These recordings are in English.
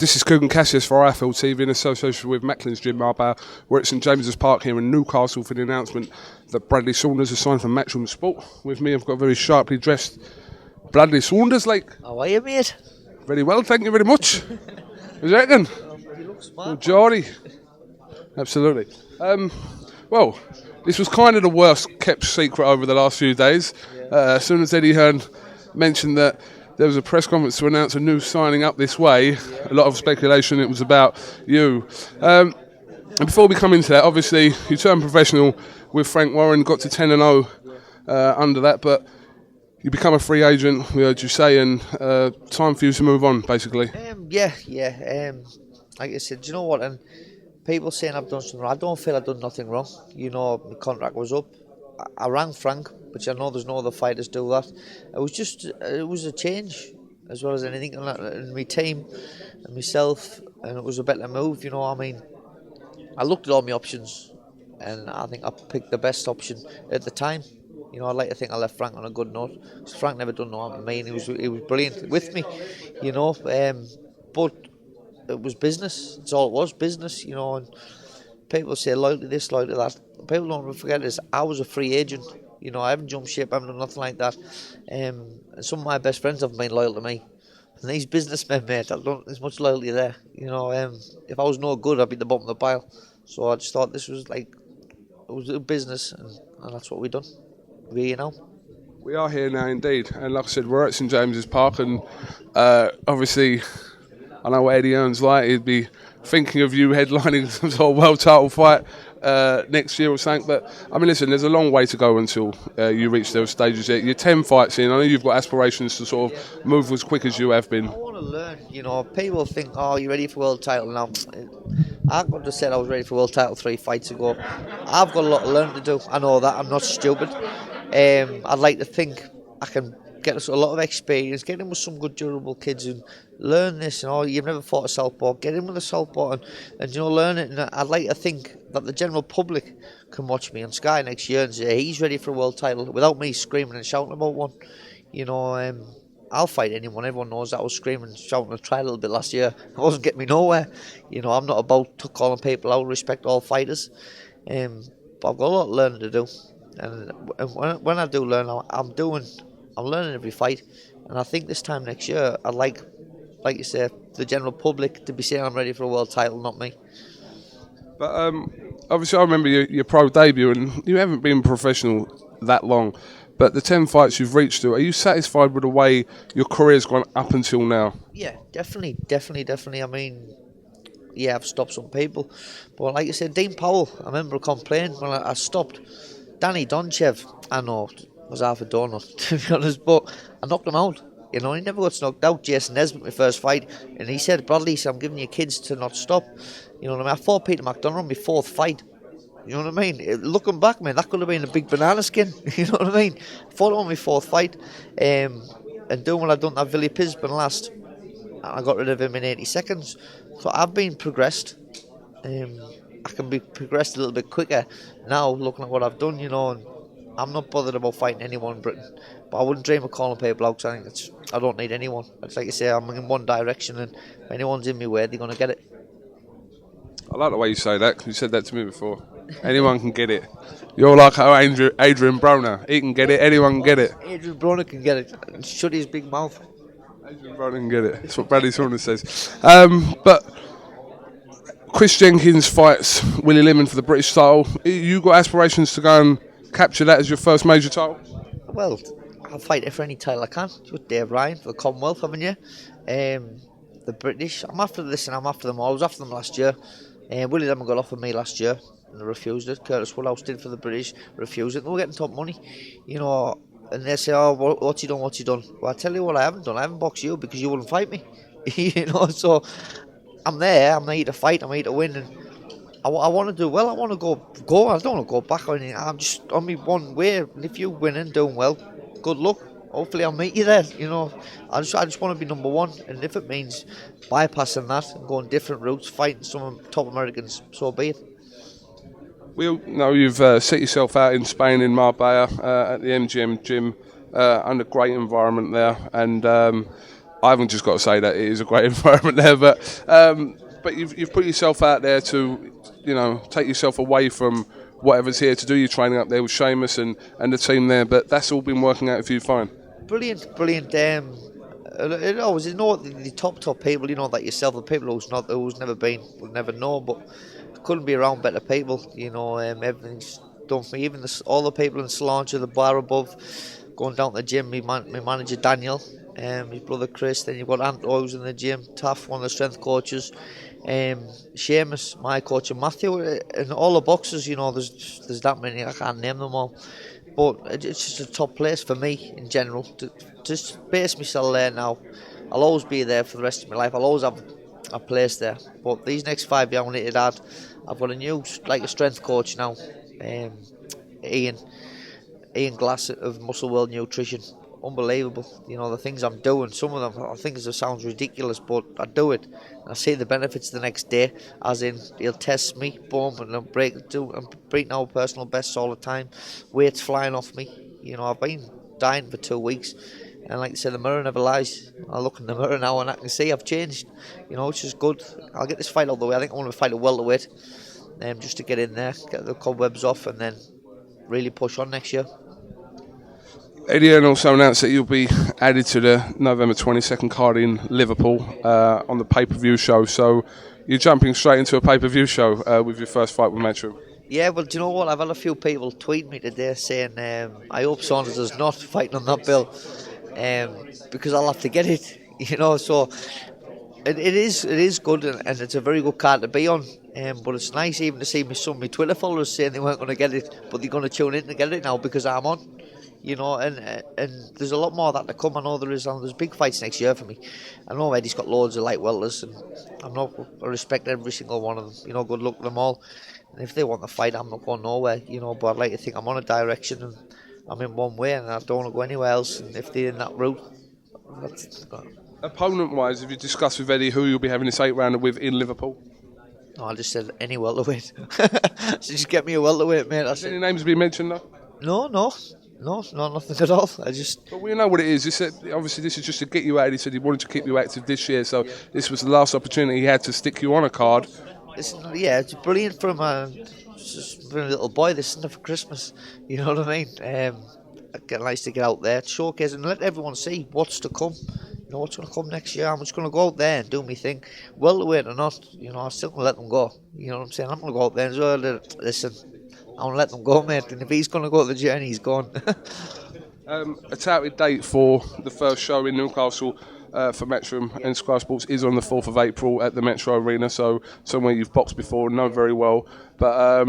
This is Coogan Cassius for IFL TV in association with Macklin's Gym Marbella. We're at St James's Park here in Newcastle for the announcement that Bradley Saunders has signed for Matchroom Sport. With me, I've got a very sharply dressed Bradley Saunders. How are you, mate? Very well, thank you very much. Is that again? You look smart. Geordie. Absolutely. Well, this was kind of the worst kept secret over the last few days. As soon as Eddie Hearn mentioned that there was a press conference to announce a new signing up this way, a lot of speculation it was about you. And before we come into that, obviously you turned professional with Frank Warren, got to 10-0 under that, but you become a free agent, we heard you say, and time for you to move on, basically. Like I said, do you know what? And people saying I've done something wrong. I don't feel I've done nothing wrong. You know, my contract was up. I rang Frank, which I know there's no other fighters do that. It was a change as well as anything, and my team and myself, and it was a better move. You know, I mean, I looked at all my options, and I think I picked the best option at the time. You know, I'd like to think I left Frank on a good note. Frank never done no harm to me, and he was brilliant with me. You know, but it was business. It's all it was, business. You know, and people say loyalty this, loyalty that. People don't forget this. I was a free agent. You know, I haven't jumped ship. I haven't done nothing like that. And some of my best friends haven't been loyal to me. And these businessmen, mate, there's much loyalty there. You know, if I was no good, I'd be at the bottom of the pile. So I just thought this was it was a business, and that's what we done. We're here now. We are here now, indeed. And like I said, we're at St James's Park, and obviously, I know what Eddie Hearn's like. He'd be thinking of you headlining some sort of world title fight next year or something. But, I mean, listen, there's a long way to go until you reach those stages. You're 10 fights in. I know you've got aspirations to sort of move as quick as you have been. I want to learn. You know, people think, oh, you're ready for world title now. I could have said I was ready for world title 3 fights ago. I've got a lot of learning to do. I know that. I'm not stupid. I'd like to think I can get us a lot of experience, get in with some good durable kids and learn this. You know, you've never fought a southpaw, get in with a southpaw and you know, learn it. And I'd like to think that the general public can watch me on Sky next year and say he's ready for a world title without me screaming and shouting about one. You know, I'll fight anyone. Everyone knows that I was screaming and shouting. I tried a little bit last year. It wasn't getting me nowhere. You know, I'm not about calling people out. Respect all fighters. But I've got a lot of learning to do. And when I do learn, I'm learning every fight, and I think this time next year, I'd like you say, the general public to be saying I'm ready for a world title, not me. But obviously, I remember your pro debut, and you haven't been professional that long. But the 10 fights you've reached to, are you satisfied with the way your career's gone up until now? Yeah, definitely. I mean, yeah, I've stopped some people, but like you said, Dean Powell, I remember complaining when I stopped. Danny Donchev, I know, was half a donut, to be honest, but I knocked him out. You know, he never got knocked out. Jason Nesbitt, my first fight, and he said, Bradley, I'm giving you kids to not stop. You know what I mean? I fought Peter McDonough my 4th fight. You know what I mean? Looking back, man, that could have been a big banana skin. You know what I mean? Fought him on my 4th fight, and doing what I've done that Billy Pisbin last, I got rid of him in 80 seconds. So I've been progressed. I can be progressed a little bit quicker now, looking at what I've done, you know, and I'm not bothered about fighting anyone in Britain, but I wouldn't dream of calling people out. I think I don't need anyone. It's like you say, I'm in one direction, and if anyone's in my way, they're going to get it. I like the way you say that, because you said that to me before. Anyone can get it. You're like Adrian Broner. He can get it, anyone can get it. Adrian Broner can get it. Shut his big mouth. Adrian Broner can get it. That's what Bradley Saunders says. But Chris Jenkins fights Willie Lemon for the British title. You got aspirations to go and capture that as your first major title? Well, I'll fight it for any title I can. With Dave Ryan for the Commonwealth, haven't you? The British, I'm after this and I'm after them all. I was after them last year. Willie Lemon got offered me last year and I refused it. Curtis Woodhouse did for the British, refused it. They were getting top money, you know. And they say, oh, what's he done? Well, I tell you what I haven't done. I haven't boxed you because you wouldn't fight me. You know, so I'm there. I'm here to fight. I'm here to win, and I want to do well. I want to go. I don't want to go back or anything. I'm just on me one way. And if you're winning, doing well, good luck. Hopefully, I'll meet you there. You know, I just want to be number one, and if it means bypassing that and going different routes, fighting some top Americans, so be it. We all know you've set yourself out in Spain, in Marbella, at the MGM gym, under great environment there, and I haven't just got to say that it is a great environment there, but you've put yourself out there to, take yourself away from whatever's here to do your training up there with Seamus and the team there. But that's all been working out for you fine. Brilliant. The top people, that yourself, the people who's never been, will never know. But I couldn't be around better people. Everything's done for me. Even all the people in Saunders, the bar above, going down to the gym. My manager Daniel, his brother Chris. Then you've got Ant who's in the gym. Taff, one of the strength coaches. Seamus, my coach, and Matthew, and all the boxers. There's that many. I can't name them all. But it's just a top place for me in general. To just base myself there now. I'll always be there for the rest of my life. I'll always have a place there. But these next 5 years, I want to add. I've got a new, a strength coach now, Ian Glass of Muscle World Nutrition. Unbelievable. The things I'm doing. Some of them, I think it sounds ridiculous, but I do it. And I see the benefits the next day. As in, he'll test me, boom, and I'm breaking out personal bests all the time. Weights flying off me. I've been dying for 2 weeks. And like I said, the mirror never lies. I look in the mirror now and I can see I've changed. Which is good. I'll get this fight out of the way. I think I want to fight a welterweight. Just to get in there, get the cobwebs off, and then really push on next year. Eddie Hearn also announced that you'll be added to the November 22nd card in Liverpool on the pay-per-view show. So you're jumping straight into a pay-per-view show with your first fight with Matchroom. Yeah, well, do you know what? I've had a few people tweet me today saying I hope Saunders is not fighting on that bill because I'll have to get it. So it is good and it's a very good card to be on. But it's nice even to see my Twitter followers saying they weren't going to get it, but they're going to tune in to get it now because I'm on. And there's a lot more of that to come. I know there's big fights next year for me. I know Eddie's got loads of light welters, and I respect every single one of them. Good luck to them all. And if they want to fight, I'm not going nowhere. But I'd like to think I'm on a direction and I'm in one way, and I don't want to go anywhere else. And if they're in that route, that's opponent-wise, have you discussed with Eddie who you'll be having this 8-rounder with in Liverpool? No, I just said any welterweight. So just get me a welterweight, mate. Any names been mentioned though? No, nothing at all. But we know what it is. Obviously, this is just to get you out. He said he wanted to keep you active this year, so this was the last opportunity he had to stick you on a card. It's brilliant for a little boy. This isn't for Christmas. You know what I mean? Nice to get out there, showcase, and let everyone see what's to come. What's going to come next year. I'm just going to go out there and do my thing. Welterweight or not, I'm still going to let them go. You know what I'm saying? I'm going to go out there and say, listen, I want to let them go, mate. And if he's going to go the journey, he's gone. A touted date for the first show in Newcastle for Matchroom and Sky Sports is on the 4th of April at the Metro Arena, so somewhere you've boxed before and know very well. But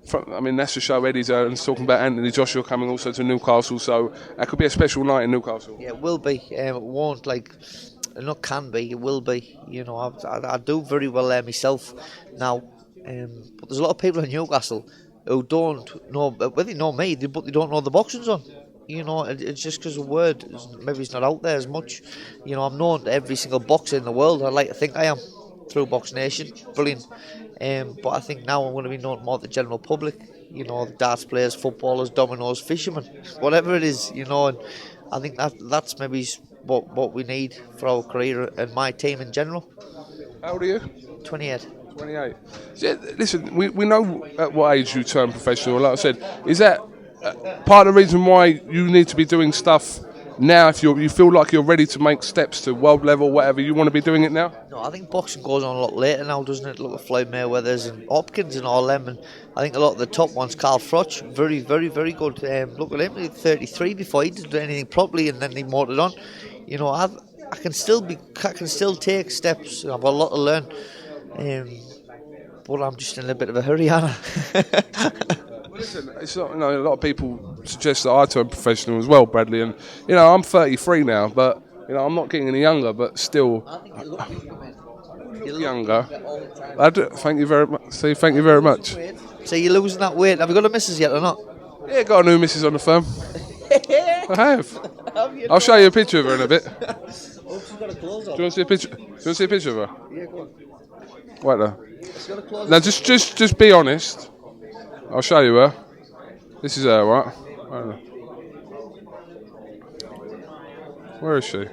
that's the show Eddie's talking about. Anthony Joshua coming also to Newcastle, so that could be a special night in Newcastle. Yeah, it will be. It won't can be. It will be. I do very well there myself now, but there's a lot of people in Newcastle who don't know, whether they know me, but they don't know the boxing's on. It's just because the word maybe it's not out there as much. I'm known to every single boxer in the world. I like to think I am through Box Nation. Brilliant. But I think now I'm going to be known more to the general public. The darts players, footballers, dominoes, fishermen, whatever it is. And I think that's maybe what we need for our career and my team in general. How old are you? 28. 28. Listen, we know at what age you turn professional. Like I said, is that part of the reason why you need to be doing stuff now? If you feel like you're ready to make steps to world level, whatever, you want to be doing it now? No, I think boxing goes on a lot later now, doesn't it? Look at Floyd Mayweather's and Hopkins and all them. And I think a lot of the top ones, Carl Froch, very, very, very good. Look at him, he's 33 before he did anything properly, and then he motored on. I can still take steps. I've got a lot to learn. But I'm just in a bit of a hurry, Anna. Listen, it's not, a lot of people suggest that I turn professional as well, Bradley, and I'm 33 now, but I'm not getting any younger, but still. I think you look younger. I do. Thank you very much. Thank you very much. So you're losing that weight. Have you got a missus yet or not? Yeah, got a new missus on the firm. I have. I'll show you a picture of her in a bit. Oh, she's got a clothes on. Do you want to see a picture? Do you want to see a picture of her? Yeah, go on. Wait there. Now, just be honest. I'll show you her. This is her, right? Where is she?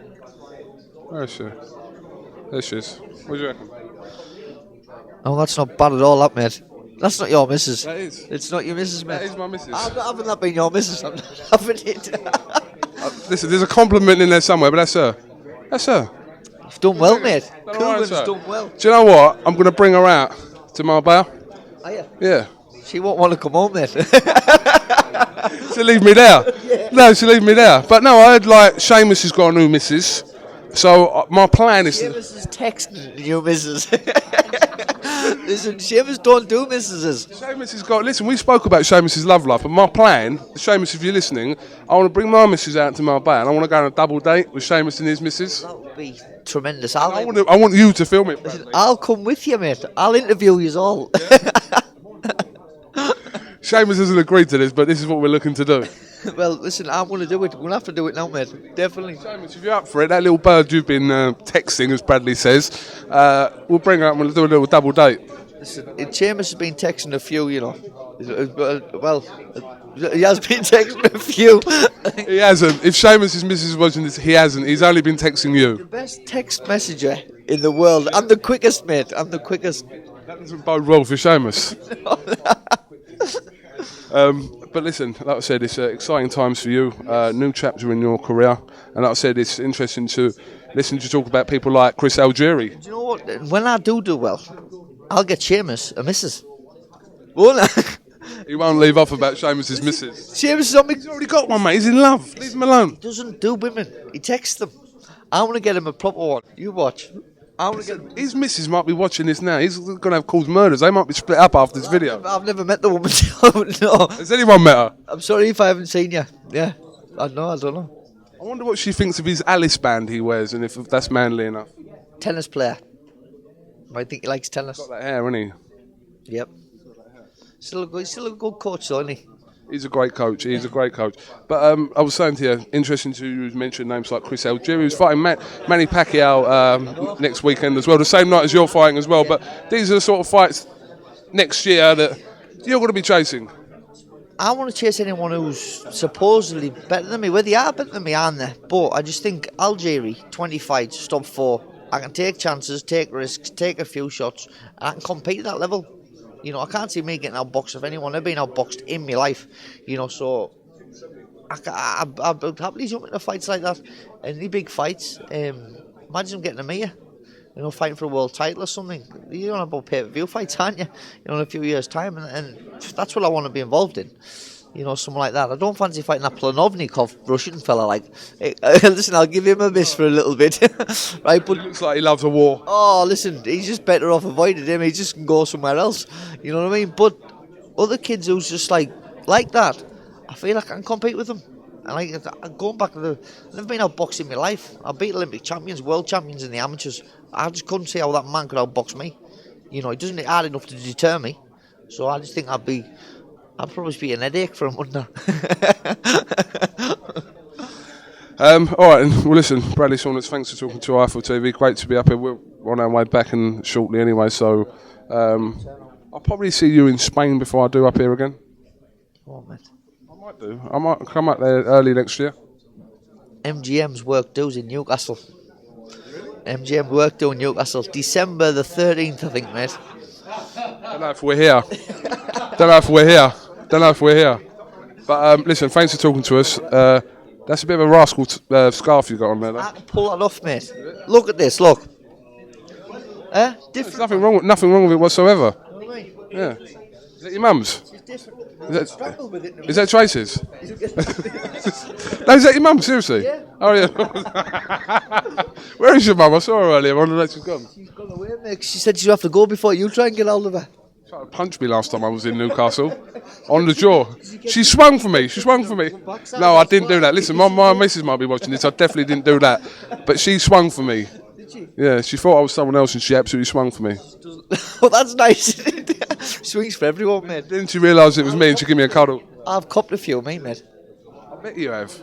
Where is she? There she is. What do you reckon? Oh, that's not bad at all, that, mate. That's not your missus. That is. It's not your missus, mate. That is my missus. I'm not having that being your missus. I'm not having it. Listen, there's a compliment in there somewhere, but that's her. That's her. You've done well, mate. Done all right, Coolman's sir. done well. Do you know what? I'm going to bring her out to Marbella. Are you? Yeah. She won't want to come home, mate. She'll leave me there. No, she'll leave me there. But no, I heard like Seamus has got a new missus. So my plan is to... Seamus is texting your missus. Listen, Seamus don't do missuses. Seamus has got... Listen, we spoke about Seamus's love life, but my plan, Seamus, if you're listening, I want to bring my missus out to Marbella and I want to go on a double date with Seamus and his missus. That would be tremendous. I want you to film it. Listen, I'll come with you, mate. I'll interview you all. Seamus hasn't agreed to this, but this is what we're looking to do. Well, listen, I'm going to do it. We're going to have to do it now, mate. Definitely. Seamus, if you're up for it, that little bird you've been texting, as Bradley says, we'll bring her up and we'll do a little double date. Listen, Seamus has been texting a few, you know. Well, he has been texting a few. He hasn't. If Seamus' missus is watching this, he hasn't. He's only been texting you. The best text messenger in the world. I'm the quickest, mate. I'm the quickest. That doesn't bode well for Seamus. But listen, like I said, it's exciting times for you. New chapter in your career. And like I said, it's interesting to listen to talk about people like Chris Algieri. Do you know what? When I do well, I'll get Seamus a missus. Won't I? He won't leave off about Seamus' missus. Seamus is on me. He's already got one, mate. He's in love. Leave him alone. He doesn't do women. He texts them. I want to get him a proper one. You watch. I want to get him. His missus might be watching this now. He's going to have cause murders. They might be split up after this video. I've never met the woman. No. Has anyone met her? I'm sorry if I haven't seen you. Yeah. I don't know. I wonder what she thinks of his Alice band he wears and if that's manly enough. Tennis player. I think he likes tennis. Got that hair, isn't he? Yep. He's still a good coach, though, isn't he? He's a great coach. He's a great coach. But I was saying to you, interesting to mention names like Chris Algieri, who's fighting Manny Pacquiao next weekend as well, the same night as you're fighting as well. But these are the sort of fights next year that you're going to be chasing. I want to chase anyone who's supposedly better than me. Well, they are better than me, aren't they? But I just think Algieri, 20 fights, stop 4. I can take chances, take risks, take a few shots, and I can compete at that level. You know, I can't see me getting outboxed of anyone. I've been outboxed in my life, you know, so I'd happily jump into fights like that. Any big fights, imagine them getting a Mia, you know, fighting for a world title or something. You're on about pay-per-view fights, aren't you? You know, in a few years' time, and that's what I want to be involved in. You know, something like that. I don't fancy fighting that Planovnikov Russian fella. Like, hey, listen, I'll give him a miss for a little bit, right? But He looks like he loves a war. oh, listen, he's just better off avoiding him. He just can go somewhere else. You know what I mean? But other kids who's just like that, I feel like I can compete with them. And like going back to I've never been outboxed in my life. I beat Olympic champions, world champions in the amateurs. I just couldn't see how that man could outbox me. You know, he doesn't hard enough to deter me. So I just think I'd probably be an headache for him, wouldn't I? All right, well, listen, Bradley Saunders, thanks for talking to Eiffel TV. Great to be up here. We're on our way back and shortly anyway, so I'll probably see you in Spain before I do up here again. Oh, man. I might do. I might come up there early next year. MGM's work does in Newcastle. MGM work do in Newcastle. December the 13th, I think, mate. Don't know if we're here. Don't know if we're here. But listen, thanks for talking to us. That's a bit of a rascal scarf you got on there, though. I can pull that off, mate. Look at this, look. There's Different. nothing wrong with it whatsoever. Yeah. Is that your mum's? It's different. Is that Tracy's? No, is that your mum? Seriously? Yeah. Oh, yeah. Where is your mum? I saw her earlier. I wonder if she's gone. She's gone away, mate. She said she'd have to go before you try and get hold of her. She tried to punch me last time I was in Newcastle. On the jaw. She swung for me. No, I didn't do that. Listen, my missus might be watching this. I definitely didn't do that. But she swung for me. Did she? Yeah, she thought I was someone else and she absolutely swung for me. Well, that's nice. Swings for everyone, mate. Didn't she realise it was me and she gave me a cuddle? I've copped a few, mate. I bet you have.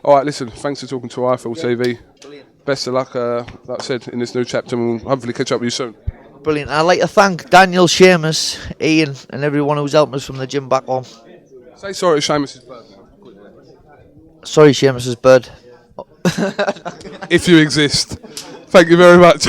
All right, listen, thanks for talking to Eiffel TV. Brilliant. Best of luck, like I said, in this new chapter, and we'll hopefully catch up with you soon. Brilliant. I'd like to thank Daniel, Seamus, Ian, and everyone who's helped us from the gym back home. Say sorry to Seamus' bird now. Sorry, Seamus's bird. If you exist. Thank you very much.